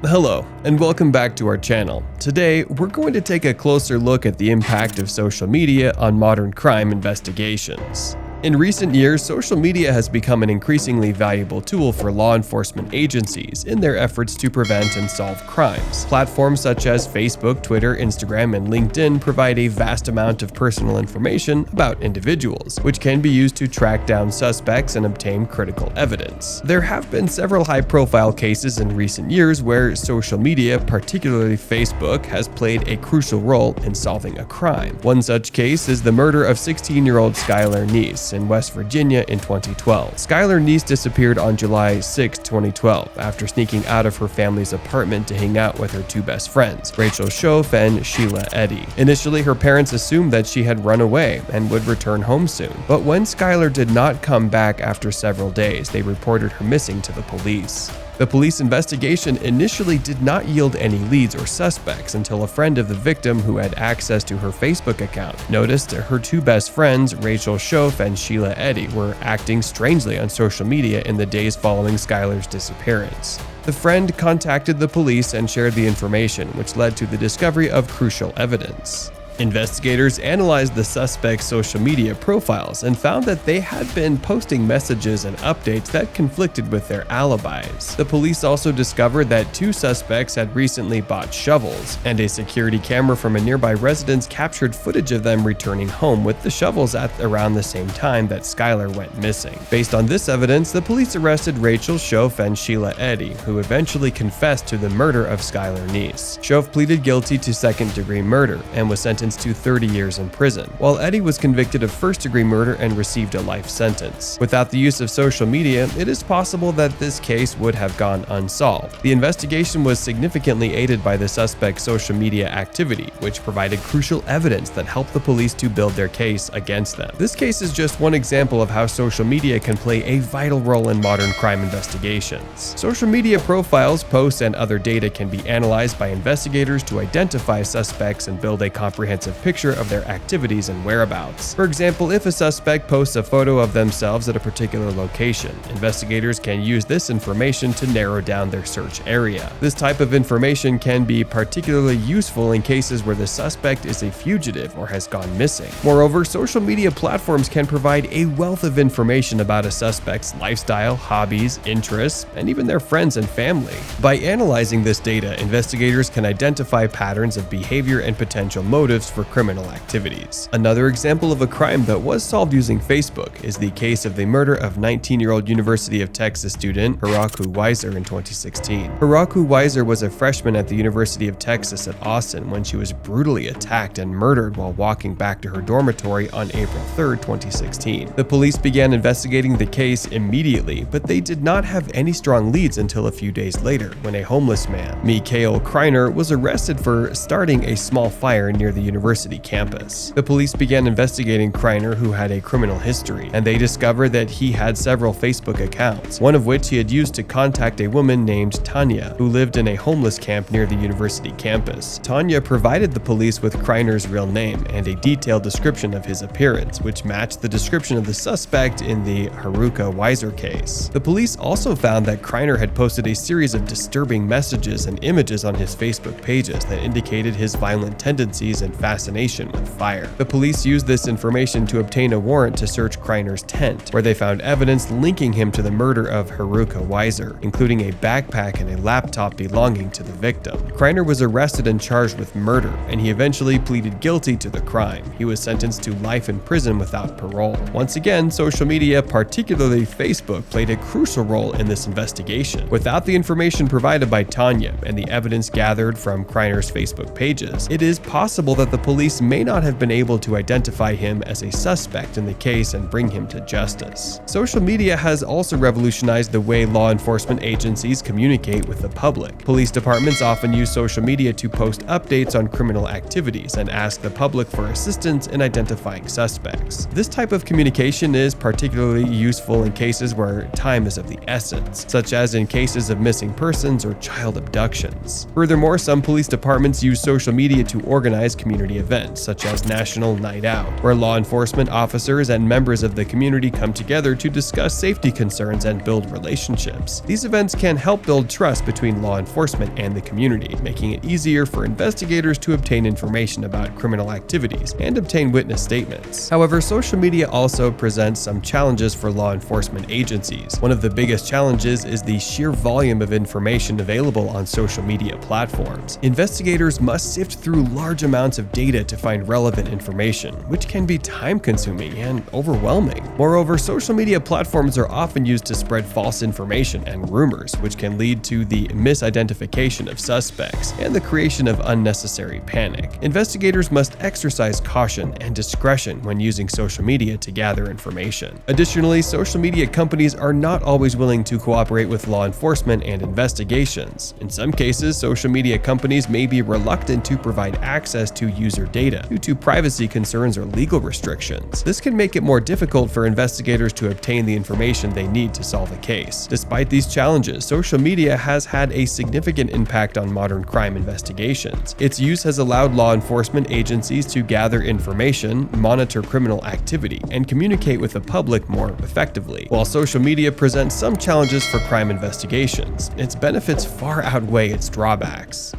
Hello, and welcome back to our channel. Today, we're going to take a closer look at the impact of social media on modern crime investigations. In recent years, social media has become an increasingly valuable tool for law enforcement agencies in their efforts to prevent and solve crimes. Platforms such as Facebook, Twitter, Instagram, and LinkedIn provide a vast amount of personal information about individuals, which can be used to track down suspects and obtain critical evidence. There have been several high-profile cases in recent years where social media, particularly Facebook, has played a crucial role in solving a crime. One such case is the murder of 16-year-old Skylar Neese in West Virginia in 2012. Skylar Neese disappeared on July 6, 2012, after sneaking out of her family's apartment to hang out with her two best friends, Rachel Shoaf and Sheila Eddy. Initially, her parents assumed that she had run away and would return home soon, but when Skylar did not come back after several days, they reported her missing to the police. The police investigation initially did not yield any leads or suspects until a friend of the victim who had access to her Facebook account noticed her two best friends, Rachel Shoaf and Sheila Eddy, were acting strangely on social media in the days following Skylar's disappearance. The friend contacted the police and shared the information, which led to the discovery of crucial evidence. Investigators analyzed the suspect's social media profiles and found that they had been posting messages and updates that conflicted with their alibis. The police also discovered that two suspects had recently bought shovels, and a security camera from a nearby residence captured footage of them returning home with the shovels at around the same time that Skylar went missing. Based on this evidence, the police arrested Rachel Shoaf and Sheila Eddy, who eventually confessed to the murder of Skylar Neese. Shoaf pleaded guilty to second-degree murder and was sentenced to 30 years in prison, while Eddy was convicted of first-degree murder and received a life sentence. Without the use of social media, it is possible that this case would have gone unsolved. The investigation was significantly aided by the suspect's social media activity, which provided crucial evidence that helped the police to build their case against them. This case is just one example of how social media can play a vital role in modern crime investigations. Social media profiles, posts, and other data can be analyzed by investigators to identify suspects and build a comprehensive picture of their activities and whereabouts. For example, if a suspect posts a photo of themselves at a particular location, investigators can use this information to narrow down their search area. This type of information can be particularly useful in cases where the suspect is a fugitive or has gone missing. Moreover, social media platforms can provide a wealth of information about a suspect's lifestyle, hobbies, interests, and even their friends and family. By analyzing this data, investigators can identify patterns of behavior and potential motives for criminal activities. Another example of a crime that was solved using Facebook is the case of the murder of 19-year-old University of Texas student Hiraku Weiser in 2016. Hiraku Weiser was a freshman at the University of Texas at Austin when she was brutally attacked and murdered while walking back to her dormitory on April 3, 2016. The police began investigating the case immediately, but they did not have any strong leads until a few days later when a homeless man, Mikhail Kreiner, was arrested for starting a small fire near the university campus. The police began investigating Kreiner, who had a criminal history, and they discovered that he had several Facebook accounts, one of which he had used to contact a woman named Tanya, who lived in a homeless camp near the university campus. Tanya provided the police with Kreiner's real name and a detailed description of his appearance, which matched the description of the suspect in the Hiraku Weiser case. The police also found that Kreiner had posted a series of disturbing messages and images on his Facebook pages that indicated his violent tendencies and fascination with fire. The police used this information to obtain a warrant to search Kreiner's tent, where they found evidence linking him to the murder of Hiraku Weiser, including a backpack and a laptop belonging to the victim. Kreiner was arrested and charged with murder, and he eventually pleaded guilty to the crime. He was sentenced to life in prison without parole. Once again, social media, particularly Facebook, played a crucial role in this investigation. Without the information provided by Tanya and the evidence gathered from Kreiner's Facebook pages, it is possible that the police may not have been able to identify him as a suspect in the case and bring him to justice. Social media has also revolutionized the way law enforcement agencies communicate with the public. Police departments often use social media to post updates on criminal activities and ask the public for assistance in identifying suspects. This type of communication is particularly useful in cases where time is of the essence, such as in cases of missing persons or child abductions. Furthermore, some police departments use social media to organize communication community events, such as National Night Out, where law enforcement officers and members of the community come together to discuss safety concerns and build relationships. These events can help build trust between law enforcement and the community, making it easier for investigators to obtain information about criminal activities and obtain witness statements. However, social media also presents some challenges for law enforcement agencies. One of the biggest challenges is the sheer volume of information available on social media platforms. Investigators must sift through large amounts of data to find relevant information, which can be time-consuming and overwhelming. Moreover, social media platforms are often used to spread false information and rumors, which can lead to the misidentification of suspects and the creation of unnecessary panic. Investigators must exercise caution and discretion when using social media to gather information. Additionally, social media companies are not always willing to cooperate with law enforcement and investigations. In some cases, social media companies may be reluctant to provide access to user data due to privacy concerns or legal restrictions. This can make it more difficult for investigators to obtain the information they need to solve a case. Despite these challenges, social media has had a significant impact on modern crime investigations. Its use has allowed law enforcement agencies to gather information, monitor criminal activity, and communicate with the public more effectively. While social media presents some challenges for crime investigations, its benefits far outweigh its drawbacks.